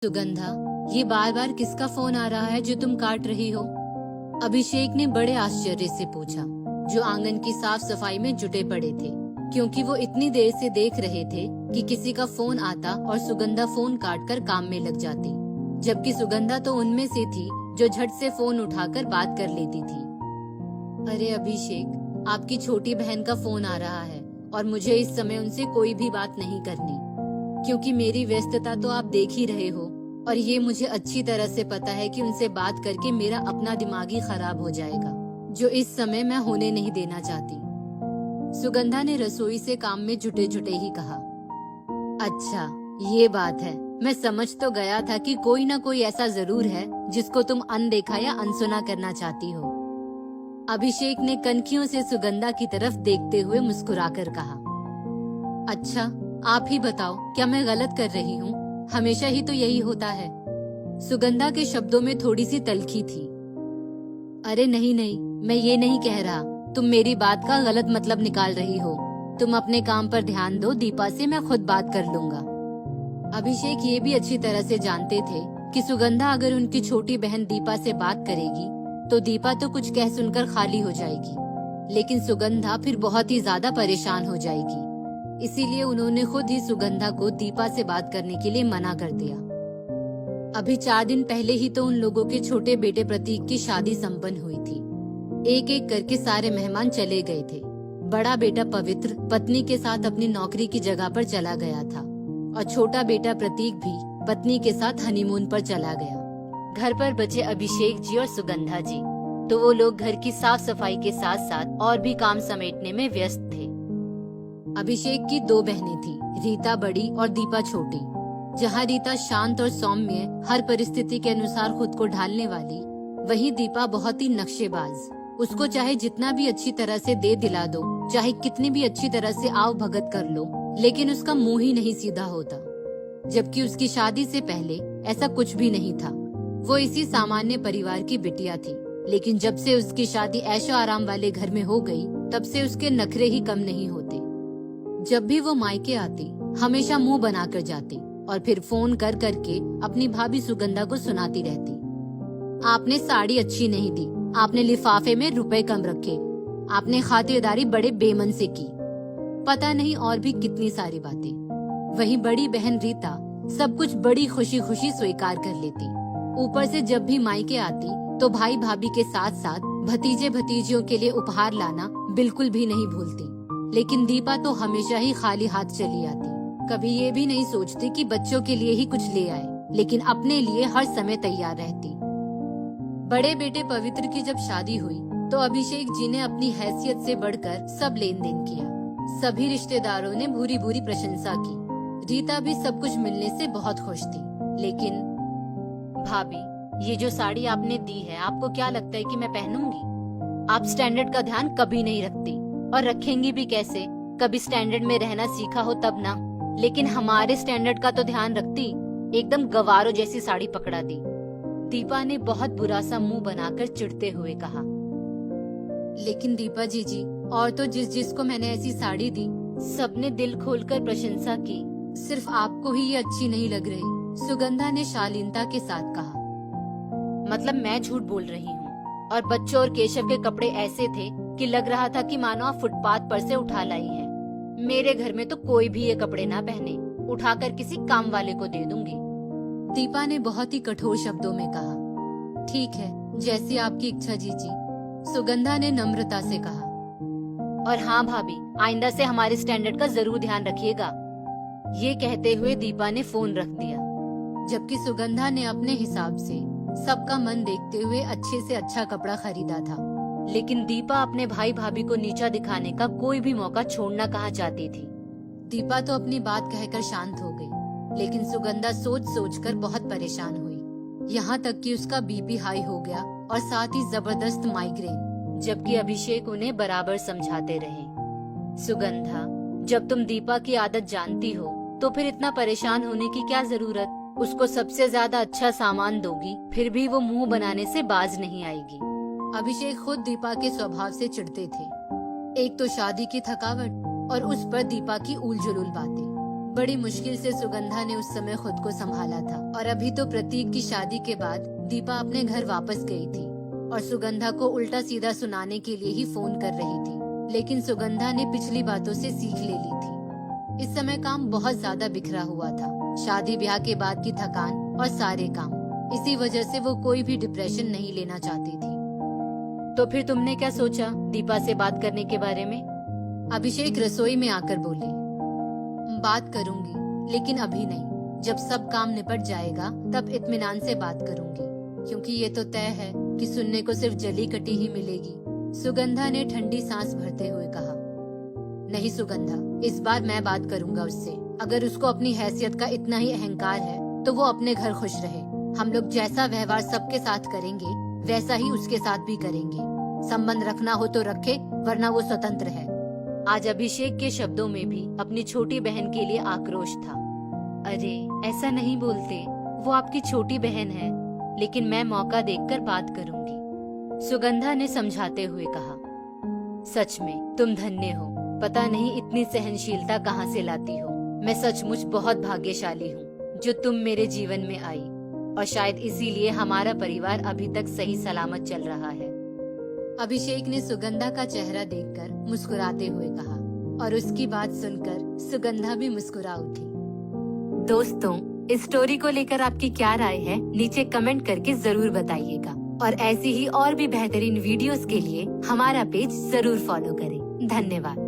सुगंधा, ये बार बार किसका फोन आ रहा है जो तुम काट रही हो? अभिषेक ने बड़े आश्चर्य से पूछा, जो आंगन की साफ सफाई में जुटे पड़े थे, क्योंकि वो इतनी देर से देख रहे थे कि किसी का फोन आता और सुगंधा फोन काटकर काम में लग जाती, जबकि सुगंधा तो उनमें से थी जो झट से फोन उठाकर बात कर लेती थी। अरे अभिषेक, आपकी छोटी बहन का फोन आ रहा है और मुझे इस समय उनसे कोई भी बात नहीं करनी, क्योंकि मेरी व्यस्तता तो आप देख ही रहे हो, और ये मुझे अच्छी तरह से पता है कि उनसे बात करके मेरा अपना दिमाग ही खराब हो जाएगा, जो इस समय मैं होने नहीं देना चाहती। सुगंधा ने रसोई से काम में जुटे जुटे ही कहा। अच्छा, ये बात है। मैं समझ तो गया था कि कोई ना कोई ऐसा जरूर है जिसको तुम अनदेखा या अनसुना करना चाहती हो। अभिषेक ने कनखियों से सुगंधा की तरफ देखते हुए मुस्कुराकर कहा। अच्छा, आप ही बताओ, क्या मैं गलत कर रही हूँ? हमेशा ही तो यही होता है। सुगंधा के शब्दों में थोड़ी सी तल्खी थी। अरे नहीं नहीं, मैं ये नहीं कह रहा। तुम मेरी बात का गलत मतलब निकाल रही हो। तुम अपने काम पर ध्यान दो, दीपा से मैं खुद बात कर लूंगा। अभिषेक ये भी अच्छी तरह से जानते थे कि सुगंधा अगर उनकी छोटी बहन दीपा से बात करेगी तो दीपा तो कुछ कह सुनकर खाली हो जाएगी, लेकिन सुगंधा फिर बहुत ही ज्यादा परेशान हो जाएगी। इसीलिए उन्होंने खुद ही सुगंधा को दीपा से बात करने के लिए मना कर दिया। अभी 4 दिन पहले ही तो उन लोगों के छोटे बेटे प्रतीक की शादी संपन्न हुई थी। एक एक करके सारे मेहमान चले गए थे। बड़ा बेटा पवित्र पत्नी के साथ अपनी नौकरी की जगह पर चला गया था और छोटा बेटा प्रतीक भी पत्नी के साथ हनीमून पर चला गया। घर पर बचे अभिषेक जी और सुगंधा जी, तो वो लोग घर की साफ सफाई के साथ साथ और भी काम समेटने में व्यस्त थे। अभिषेक की 2 बहनें थी, रीता बड़ी और दीपा छोटी। जहाँ रीता शांत और सौम्य, हर परिस्थिति के अनुसार खुद को ढालने वाली, वहीं दीपा बहुत ही नक्शेबाज। उसको चाहे जितना भी अच्छी तरह से दे दिला दो, चाहे कितनी भी अच्छी तरह से आव भगत कर लो, लेकिन उसका मुंह ही नहीं सीधा होता। जबकि उसकी शादी से पहले ऐसा कुछ भी नहीं था। वो इसी सामान्य परिवार की बिटिया थी, लेकिन जब से उसकी शादी ऐशो आराम वाले घर में हो गई, तब से उसके नखरे ही कम नहीं होते। जब भी वो मायके आती, हमेशा मुंह बनाकर जाती और फिर फोन कर करके अपनी भाभी सुगंधा को सुनाती रहती। आपने साड़ी अच्छी नहीं दी, आपने लिफाफे में रुपए कम रखे, आपने खातिरदारी बड़े बेमन से की, पता नहीं और भी कितनी सारी बातें। वहीं बड़ी बहन रीता सब कुछ बड़ी खुशी खुशी स्वीकार कर लेती। ऊपर से जब भी मायके आती तो भाई भाभी के साथ साथ भतीजे भतीजियों के लिए उपहार लाना बिल्कुल भी नहीं भूलती। लेकिन दीपा तो हमेशा ही खाली हाथ चली आती। कभी ये भी नहीं सोचती कि बच्चों के लिए ही कुछ ले आए, लेकिन अपने लिए हर समय तैयार रहती। बड़े बेटे पवित्र की जब शादी हुई तो अभिषेक जी ने अपनी हैसियत से बढ़कर सब लेन देन किया। सभी रिश्तेदारों ने भूरी भूरी प्रशंसा की। रीता भी सब कुछ मिलने से बहुत खुश थी। लेकिन भाभी, ये जो साड़ी आपने दी है, आपको क्या लगता है कि मैं पहनूंगी? आप स्टैंडर्ड का ध्यान कभी नहीं रखती, और रखेंगी भी कैसे? कभी स्टैंडर्ड में रहना सीखा हो तब ना। लेकिन हमारे स्टैंडर्ड का तो ध्यान रखती। एकदम गवारों जैसी साड़ी पकड़ा दी। दीपा ने बहुत बुरा सा मुंह बनाकर चिढ़ते हुए कहा। लेकिन दीपा जी, और तो जिस जिसको मैंने ऐसी साड़ी दी, सबने दिल खोलकर प्रशंसा की। सिर्फ आपको ही ये अच्छी नहीं लग रही, सुगंधा ने शालीनता के साथ कहा। मतलब मैं झूठ बोल रही हूँ? और बच्चों और केशव के कपड़े ऐसे थे कि लग रहा था कि मानो आप फुटपाथ पर से उठा लाई हैं। मेरे घर में तो कोई भी ये कपड़े ना पहने, उठाकर किसी काम वाले को दे दूंगी। दीपा ने बहुत ही कठोर शब्दों में कहा। ठीक है, जैसी आपकी इच्छा जीजी, सुगंधा ने नम्रता से कहा। और हाँ भाभी, आइंदा से हमारे स्टैंडर्ड का जरूर ध्यान रखिएगा। ये कहते हुए दीपा ने फोन रख दिया, जबकि सुगंधा ने अपने हिसाब से सबका मन देखते हुए अच्छे से अच्छा कपड़ा खरीदा था। लेकिन दीपा अपने भाई भाभी को नीचा दिखाने का कोई भी मौका छोड़ना कहाँ चाहती थी। दीपा तो अपनी बात कहकर शांत हो गई, लेकिन सुगंधा सोच सोच कर बहुत परेशान हुई। यहाँ तक कि उसका बीपी हाई हो गया और साथ ही जबरदस्त माइग्रेन, जबकि अभिषेक उन्हें बराबर समझाते रहे। सुगंधा, जब तुम दीपा की आदत जानती हो तो फिर इतना परेशान होने की क्या जरूरत? उसको सबसे ज्यादा अच्छा सामान दोगी, फिर भी वो मुंह बनाने से बाज नहीं आएगी। अभिषेक खुद दीपा के स्वभाव से चिढ़ते थे। एक तो शादी की थकावट और उस पर दीपा की उलझुल बातें। बड़ी मुश्किल से सुगंधा ने उस समय खुद को संभाला था और अभी तो प्रतीक की शादी के बाद दीपा अपने घर वापस गई थी और सुगंधा को उल्टा सीधा सुनाने के लिए ही फोन कर रही थी। लेकिन सुगंधा ने पिछली बातों से सीख ले ली थी। इस समय काम बहुत ज्यादा बिखरा हुआ था, शादी ब्याह के बाद की थकान और सारे काम। इसी वजह से वो कोई भी डिप्रेशन नहीं लेना चाहती थी। तो फिर तुमने क्या सोचा दीपा से बात करने के बारे में? अभिषेक रसोई में आकर बोले, बात करूंगी लेकिन अभी नहीं, जब सब काम निपट जाएगा तब इत्मीनान से बात करूंगी, क्योंकि ये तो तय है कि सुनने को सिर्फ जली कटी ही मिलेगी। सुगंधा ने ठंडी सांस भरते हुए कहा। नहीं सुगंधा, इस बार मैं बात करूंगा उससे। अगर उसको अपनी हैसियत का इतना ही अहंकार है तो वो अपने घर खुश रहे। हम लोग जैसा व्यवहार सबके साथ करेंगे वैसा ही उसके साथ भी करेंगे। संबंध रखना हो तो रखे, वरना वो स्वतंत्र है। आज अभिषेक के शब्दों में भी अपनी छोटी बहन के लिए आक्रोश था। अरे ऐसा नहीं बोलते, वो आपकी छोटी बहन है, लेकिन मैं मौका देखकर बात करूंगी, सुगंधा ने समझाते हुए कहा। सच में तुम धन्य हो, पता नहीं इतनी सहनशीलता कहाँ से लाती हो। मैं सचमुच बहुत भाग्यशाली हूँ जो तुम मेरे जीवन में आई, और शायद इसीलिए हमारा परिवार अभी तक सही सलामत चल रहा है। अभिषेक ने सुगंधा का चेहरा देखकर मुस्कुराते हुए कहा और उसकी बात सुनकर सुगंधा भी मुस्कुरा उठी। दोस्तों, इस स्टोरी को लेकर आपकी क्या राय है नीचे कमेंट करके जरूर बताइएगा, और ऐसी ही और भी बेहतरीन वीडियोस के लिए हमारा पेज जरूर फॉलो करें। धन्यवाद।